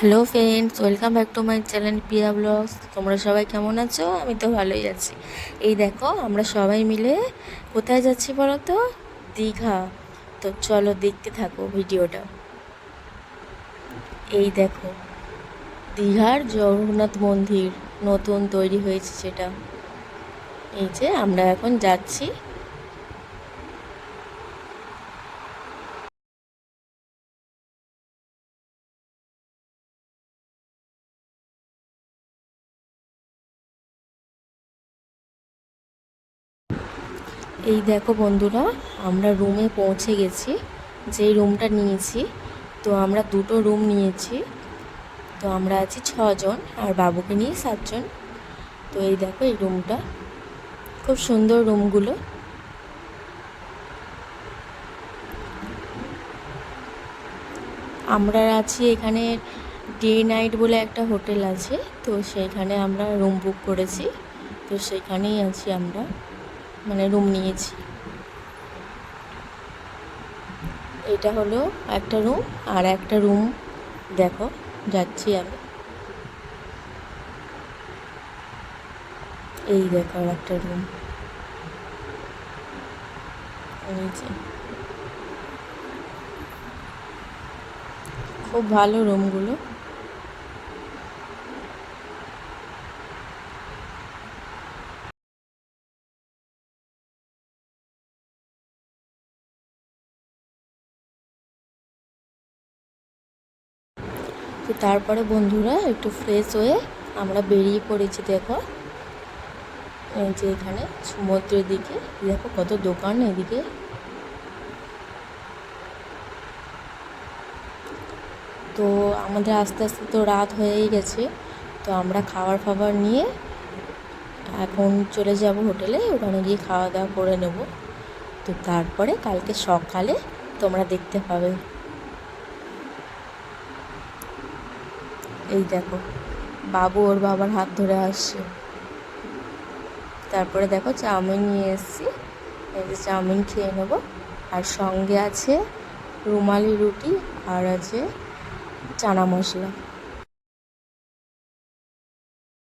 Hello friends, welcome back to my channel Piya vlogs. তোমরা সবাই কেমন আছো? আমি তো ভালোই আছি। এই দেখো, আমরা সবাই মিলে কোথায় যাচ্ছি বলো তো? দীঘা। তো চলো দেখতে থাকো ভিডিওটা। এই দেখো, দীঘার জগন্নাথ মন্দির নতুন তৈরি হয়েছে সেটা। এই যে আমরা এখন যাচ্ছি। এই দেখো বন্ধুরা, আমরা রুমে পৌঁছে গেছি। যেই রুমটা নিয়েছি, তো আমরা দুটো রুম নিয়েছি। তো আমরা আছি 6 জন, আর বাবুকে নিয়ে 7 জন। তো এই দেখো, এই রুমটা খুব সুন্দর রুমগুলো। আমরা আছি এখানে ডে নাইট বলে একটা হোটেল আছে, তো সেইখানে আমরা রুম বুক করেছি। তো সেখানেই আছি আমরা, মানে রুম নিয়েছি। এটা হলো একটা রুম, আর একটা রুম দেখো যাচ্ছি আমি। এই দেখো আর একটা রুম নিচে। খুব ভালো রুমগুলো। তো তারপরে বন্ধুরা একটু ফ্রেশ হয়ে আমরা বেরিয়ে পড়েছি। দেখো, এই যে এখানে সমুদ্রের দিকে দেখো কত দোকান এদিকে। তো আমাদের আস্তে আস্তে তো রাত হয়েই গেছে। তো আমরা খাবার ফাবার নিয়ে এখন চলে যাব হোটেলে, ওখানে গিয়ে খাওয়া দাওয়া করে নেব। তো তারপরে কালকে সকালে তোমরা দেখতে পাবে। এই দেখো, বাবু ওর বাবার হাত ধরে আসছে। তারপরে দেখো চাউমিন নিয়ে এসেছি, এই যে চাউমিন খেয়ে নেবো। আর সঙ্গে আছে রুমালি রুটি, আর আছে চানা মশলা।